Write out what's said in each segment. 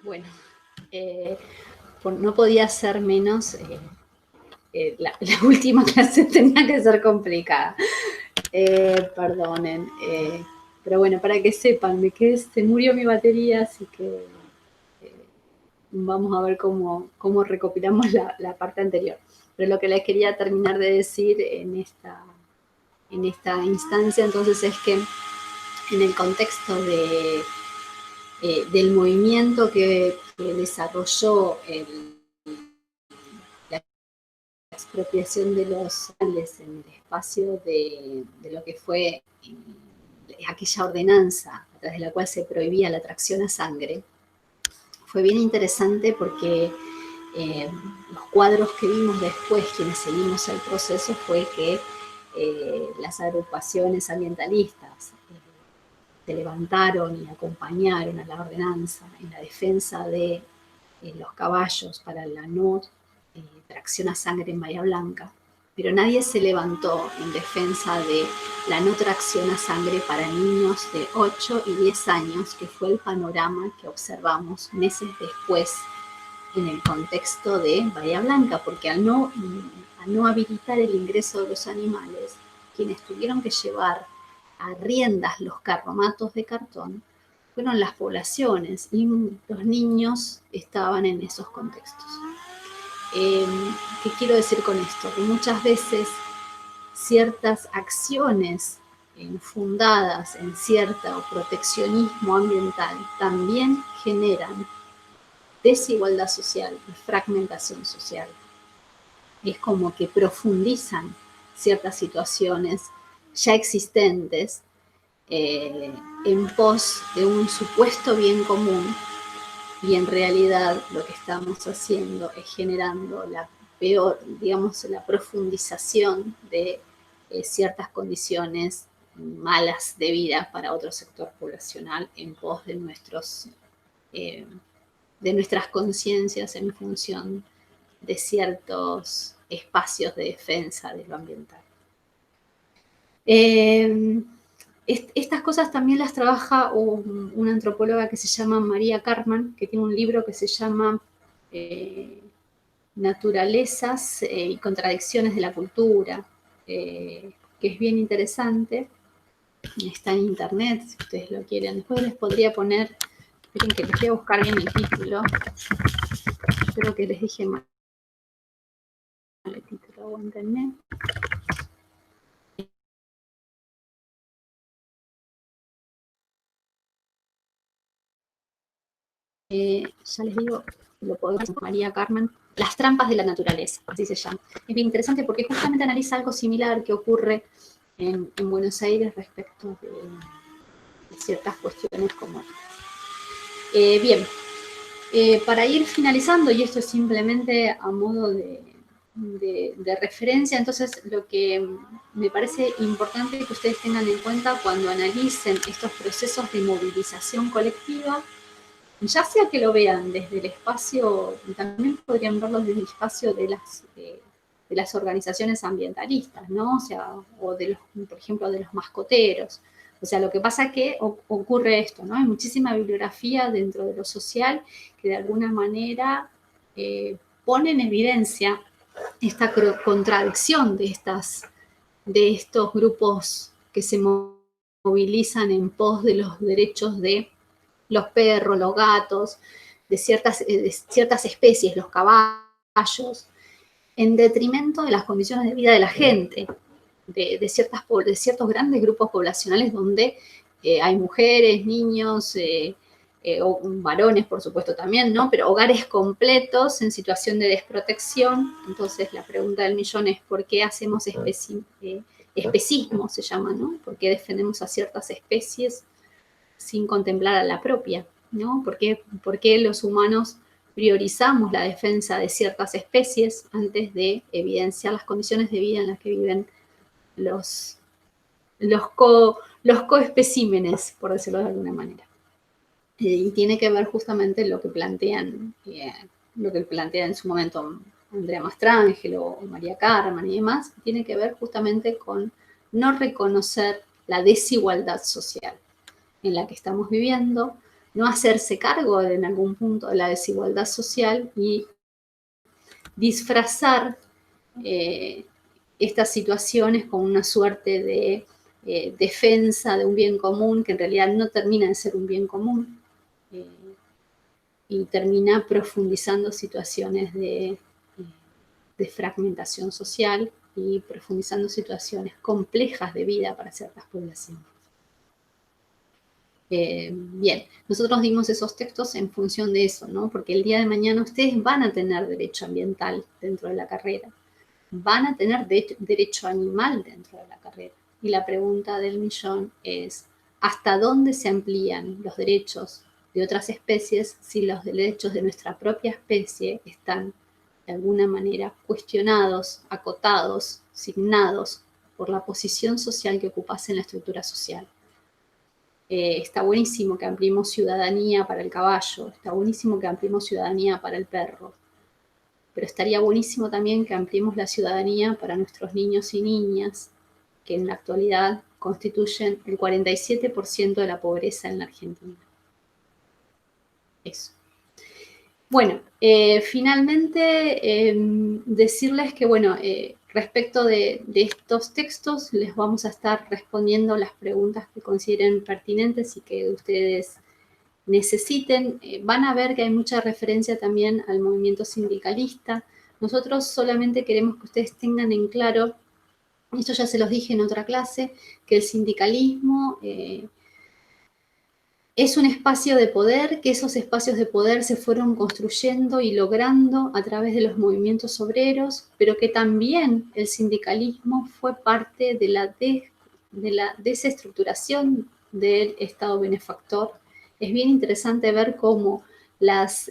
Bueno, no podía ser menos, la última clase tenía que ser complicada. Perdonen, pero bueno, para que sepan, se murió mi batería, así que vamos a ver cómo recopilamos la parte anterior. Pero lo que les quería terminar de decir en esta instancia, entonces, es que en el contexto del movimiento que desarrolló la expropiación de los animales en el espacio de lo que fue aquella ordenanza a través de la cual se prohibía la tracción a sangre, fue bien interesante porque los cuadros que vimos después, quienes seguimos el proceso, fue que las agrupaciones ambientalistas se levantaron y acompañaron a la ordenanza en la defensa de los caballos para la no tracción a sangre en Bahía Blanca, pero nadie se levantó en defensa de la no tracción a sangre para niños de 8 y 10 años, que fue el panorama que observamos meses después en el contexto de Bahía Blanca, porque al no habilitar el ingreso de los animales, quienes tuvieron que llevar a riendas los carromatos de cartón fueron las poblaciones, y los niños estaban en esos contextos. ¿Qué quiero decir con esto? Que muchas veces ciertas acciones fundadas en cierto proteccionismo ambiental también generan desigualdad social y fragmentación social. Es como que profundizan ciertas situaciones ya existentes en pos de un supuesto bien común, y en realidad lo que estamos haciendo es generando la peor, digamos, la profundización de ciertas condiciones malas de vida para otro sector poblacional en pos de nuestras conciencias en función de ciertos espacios de defensa de lo ambiental. Estas cosas también las trabaja una antropóloga que se llama María Karman, que tiene un libro que se llama Naturalezas y contradicciones de la cultura, que es bien interesante. Está en internet, si ustedes lo quieren. Después les podría poner, esperen que les voy a buscar bien el título. Espero que les dije mal el título, aguántenme. Ya les digo, lo podemos llamar María Carmen, Las trampas de la naturaleza, así se llama. Es bien interesante porque justamente analiza algo similar que ocurre en Buenos Aires respecto de ciertas cuestiones como estas. Bien, para ir finalizando, y esto es simplemente a modo de referencia, entonces lo que me parece importante que ustedes tengan en cuenta cuando analicen estos procesos de movilización colectiva, ya sea que lo vean desde el espacio, también podrían verlo desde el espacio de las organizaciones ambientalistas, ¿no? O sea, o por ejemplo, de los mascoteros. O sea, lo que pasa es que ocurre esto, ¿no? Hay muchísima bibliografía dentro de lo social que de alguna manera pone en evidencia esta contradicción de estos grupos que se movilizan en pos de los derechos de los perros, los gatos, de ciertas especies, los caballos, en detrimento de las condiciones de vida de la gente, de ciertos grandes grupos poblacionales donde hay mujeres, niños, varones, por supuesto, también, ¿no? Pero hogares completos en situación de desprotección. Entonces, la pregunta del millón es: ¿por qué hacemos especismo, se llama, ¿no? ¿Por qué defendemos a ciertas especies sin contemplar a la propia, ¿no? ¿Por qué los humanos priorizamos la defensa de ciertas especies antes de evidenciar las condiciones de vida en las que viven los coespecímenes, por decirlo de alguna manera? Y tiene que ver justamente lo que plantean en su momento Andrea Mastrangelo o María Carmen y demás, tiene que ver justamente con no reconocer la desigualdad social en la que estamos viviendo, no hacerse cargo en algún punto de la desigualdad social y disfrazar estas situaciones con una suerte de defensa de un bien común que en realidad no termina de ser un bien común y termina profundizando situaciones de fragmentación social y profundizando situaciones complejas de vida para ciertas poblaciones. Bien, nosotros dimos esos textos en función de eso, ¿no? Porque el día de mañana ustedes van a tener derecho ambiental dentro de la carrera, van a tener derecho animal dentro de la carrera. Y la pregunta del millón es, ¿hasta dónde se amplían los derechos de otras especies si los derechos de nuestra propia especie están de alguna manera cuestionados, acotados, signados por la posición social que ocupas en la estructura social? Está buenísimo que ampliemos ciudadanía para el caballo, está buenísimo que ampliemos ciudadanía para el perro, pero estaría buenísimo también que ampliemos la ciudadanía para nuestros niños y niñas, que en la actualidad constituyen el 47% de la pobreza en la Argentina. Eso. Bueno, finalmente decirles que, bueno, respecto de estos textos, les vamos a estar respondiendo las preguntas que consideren pertinentes y que ustedes necesiten. Van a ver que hay mucha referencia también al movimiento sindicalista. Nosotros solamente queremos que ustedes tengan en claro, esto ya se los dije en otra clase, que el sindicalismo es un espacio de poder, que esos espacios de poder se fueron construyendo y logrando a través de los movimientos obreros, pero que también el sindicalismo fue parte de la desestructuración del Estado benefactor. Es bien interesante ver cómo las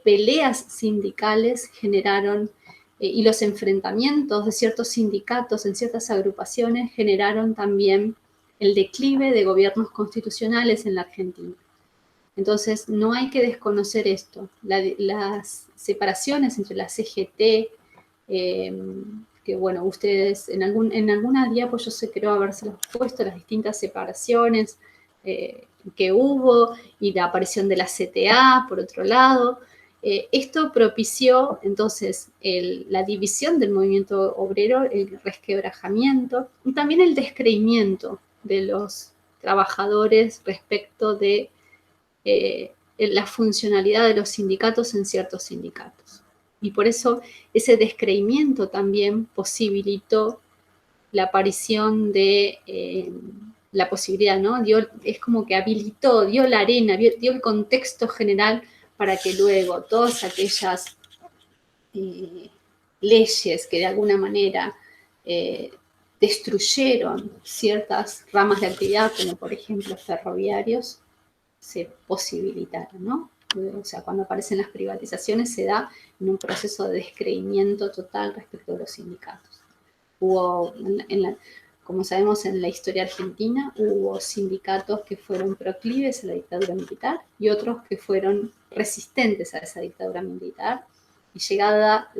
peleas sindicales generaron y los enfrentamientos de ciertos sindicatos en ciertas agrupaciones generaron también el declive de gobiernos constitucionales en la Argentina. Entonces, no hay que desconocer esto. Las separaciones entre la CGT, que bueno, ustedes en alguna diapo yo sé creo habérselos puesto, las distintas separaciones que hubo y la aparición de la CTA, por otro lado. Esto propició entonces la división del movimiento obrero, el resquebrajamiento y también el descreimiento de los trabajadores respecto de la funcionalidad de los sindicatos en ciertos sindicatos. Y por eso ese descreimiento también posibilitó la aparición de la posibilidad, ¿no? Es como que habilitó, dio la arena, dio el contexto general para que luego todas aquellas leyes que de alguna manera destruyeron ciertas ramas de actividad, como por ejemplo ferroviarios, se posibilitaron, ¿no? O sea, cuando aparecen las privatizaciones se da en un proceso de descreimiento total respecto de los sindicatos. Hubo, como sabemos en la historia argentina, hubo sindicatos que fueron proclives a la dictadura militar y otros que fueron resistentes a esa dictadura militar. Y llegada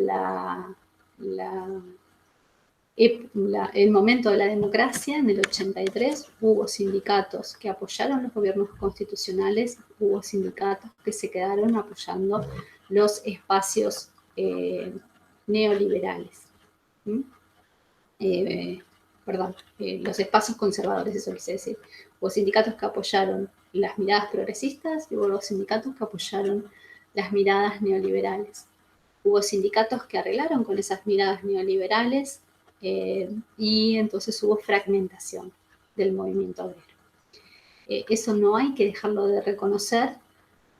el momento de la democracia, en el 83, hubo sindicatos que apoyaron los gobiernos constitucionales, hubo sindicatos que se quedaron apoyando los espacios neoliberales. Los espacios conservadores, eso quise decir. Hubo sindicatos que apoyaron las miradas progresistas y hubo sindicatos que apoyaron las miradas neoliberales. Hubo sindicatos que arreglaron con esas miradas neoliberales y entonces hubo fragmentación del movimiento obrero. Eso no hay que dejarlo de reconocer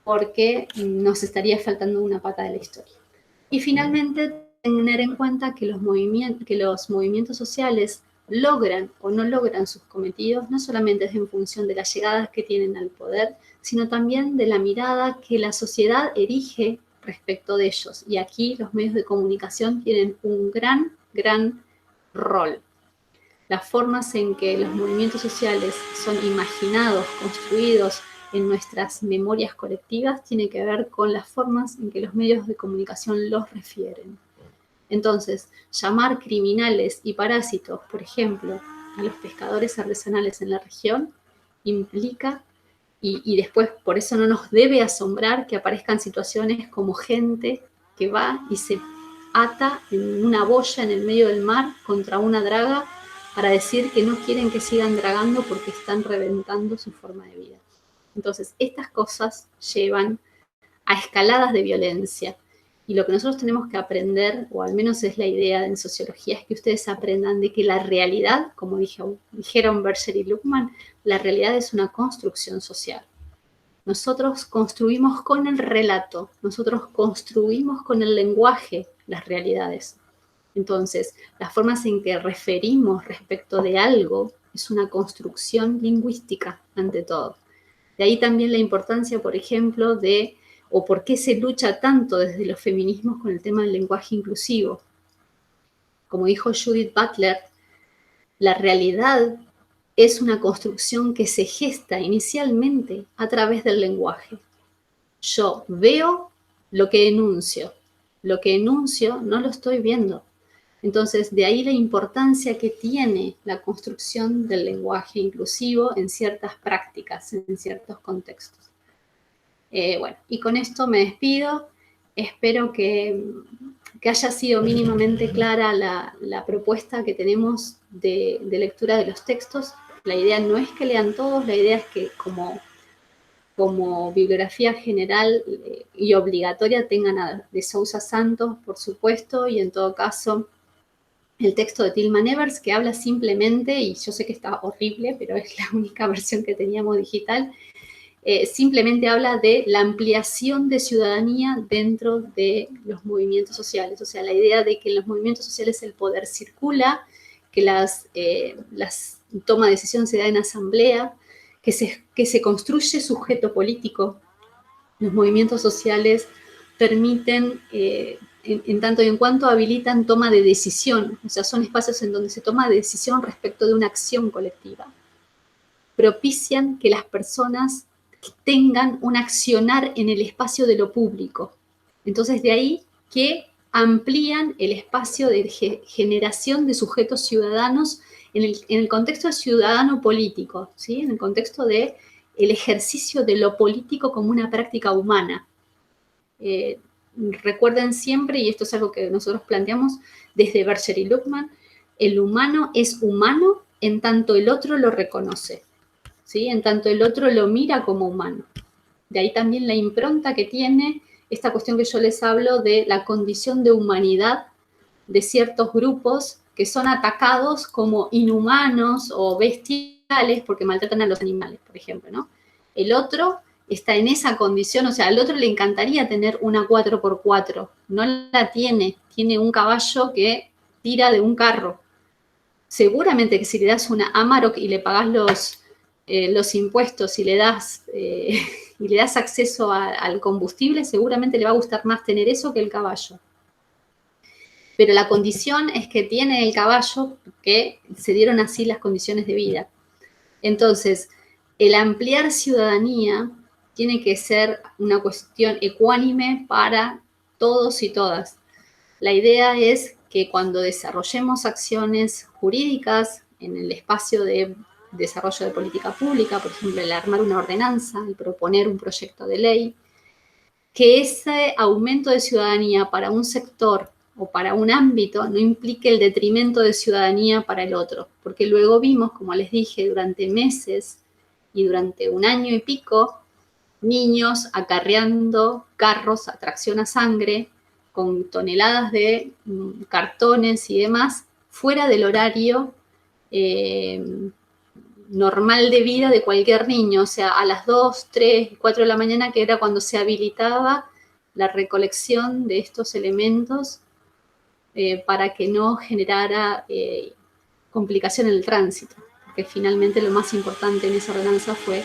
porque nos estaría faltando una pata de la historia. Y finalmente, tener en cuenta que los movimientos sociales logran o no logran sus cometidos, no solamente es en función de las llegadas que tienen al poder, sino también de la mirada que la sociedad erige respecto de ellos. Y aquí los medios de comunicación tienen un gran rol. Las formas en que los movimientos sociales son imaginados, construidos en nuestras memorias colectivas, tiene que ver con las formas en que los medios de comunicación los refieren. Entonces, llamar criminales y parásitos, por ejemplo, a los pescadores artesanales en la región, implica y después por eso no nos debe asombrar que aparezcan situaciones como gente que va y se ata en una boya en el medio del mar contra una draga para decir que no quieren que sigan dragando porque están reventando su forma de vida. Entonces, estas cosas llevan a escaladas de violencia. Y lo que nosotros tenemos que aprender, o al menos es la idea en sociología, es que ustedes aprendan de que la realidad, como dijeron Berger y Luckmann, la realidad es una construcción social. Nosotros construimos con el relato, nosotros construimos con el lenguaje las realidades. Entonces, las formas en que referimos respecto de algo es una construcción lingüística, ante todo. De ahí también la importancia, por ejemplo, o por qué se lucha tanto desde los feminismos con el tema del lenguaje inclusivo. Como dijo Judith Butler, la realidad es una construcción que se gesta inicialmente a través del lenguaje. Yo veo lo que enuncio no lo estoy viendo. Entonces, de ahí la importancia que tiene la construcción del lenguaje inclusivo en ciertas prácticas, en ciertos contextos. Bueno, y con esto me despido. Espero que haya sido mínimamente clara la propuesta que tenemos de lectura de los textos. La idea no es que lean todos, la idea es que como bibliografía general y obligatoria tengan a de Sousa Santos, por supuesto, y en todo caso el texto de Tilman Evers, que habla simplemente, y yo sé que está horrible, pero es la única versión que teníamos digital, simplemente habla de la ampliación de ciudadanía dentro de los movimientos sociales. O sea, la idea de que en los movimientos sociales el poder circula, que las toma de decisión se da en asamblea, que se construye sujeto político. Los movimientos sociales permiten, en tanto y en cuanto habilitan toma de decisión, o sea, son espacios en donde se toma decisión respecto de una acción colectiva. Propician que las personas tengan un accionar en el espacio de lo público. Entonces, de ahí que amplían el espacio de generación de sujetos ciudadanos en el contexto de ciudadano político, ¿sí? En el contexto de el ejercicio de lo político como una práctica humana. Recuerden siempre, y esto es algo que nosotros planteamos desde Berger y Luckmann, el humano es humano en tanto el otro lo reconoce, ¿sí? En tanto el otro lo mira como humano. De ahí también la impronta que tiene esta cuestión que yo les hablo de la condición de humanidad de ciertos grupos que son atacados como inhumanos o bestiales porque maltratan a los animales, por ejemplo, ¿no? El otro está en esa condición, o sea, al otro le encantaría tener una 4x4, no la tiene un caballo que tira de un carro. Seguramente que si le das una Amarok y le pagás los impuestos y le das acceso al combustible, seguramente le va a gustar más tener eso que el caballo. Pero la condición es que tiene el caballo, que se dieron así las condiciones de vida. Entonces, el ampliar ciudadanía tiene que ser una cuestión ecuánime para todos y todas. La idea es que cuando desarrollemos acciones jurídicas en el espacio de desarrollo de política pública, por ejemplo, el armar una ordenanza, el proponer un proyecto de ley, que ese aumento de ciudadanía para un sector o para un ámbito no implique el detrimento de ciudadanía para el otro, porque luego vimos, como les dije, durante meses y durante un año y pico, niños acarreando carros a tracción a sangre con toneladas de cartones y demás, fuera del horario normal de vida de cualquier niño, o sea, a las 2, 3, 4 de la mañana, que era cuando se habilitaba la recolección de estos elementos para que no generara complicación en el tránsito, porque finalmente lo más importante en esa ordenanza fue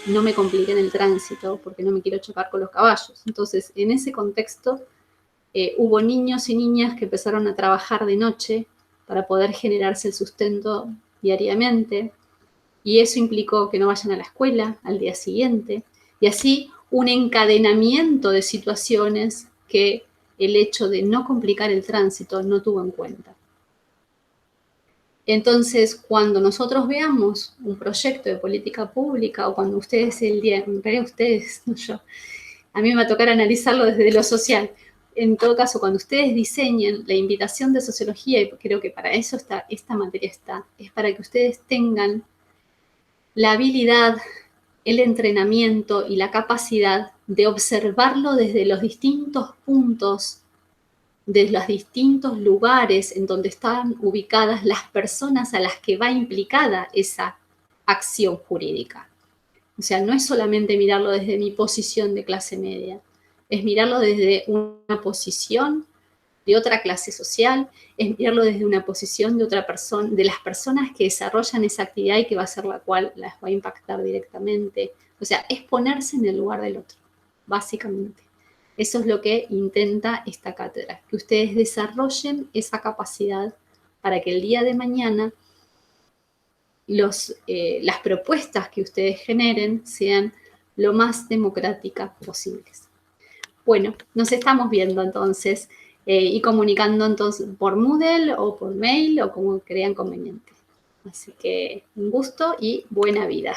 no me compliquen el tránsito porque no me quiero chocar con los caballos. Entonces, en ese contexto, hubo niños y niñas que empezaron a trabajar de noche para poder generarse el sustento diariamente, y eso implicó que no vayan a la escuela al día siguiente, y así un encadenamiento de situaciones que el hecho de no complicar el tránsito no tuvo en cuenta. Entonces, cuando nosotros veamos un proyecto de política pública o cuando ustedes en realidad ustedes, no yo, a mí me va a tocar analizarlo desde lo social. En todo caso, cuando ustedes diseñen la invitación de sociología, y creo que para eso esta materia está, es para que ustedes tengan la habilidad, el entrenamiento y la capacidad de observarlo desde los distintos puntos, de los distintos lugares en donde están ubicadas las personas a las que va implicada esa acción jurídica. O sea, no es solamente mirarlo desde mi posición de clase media, es mirarlo desde una posición de otra clase social, es mirarlo desde una posición de otra persona, de las personas que desarrollan esa actividad y que va a ser la cual las va a impactar directamente. O sea, es ponerse en el lugar del otro, básicamente. Eso es lo que intenta esta cátedra, que ustedes desarrollen esa capacidad para que el día de mañana las propuestas que ustedes generen sean lo más democráticas posibles. Bueno, nos estamos viendo entonces y comunicando entonces por Moodle o por mail o como crean conveniente. Así que un gusto y buena vida.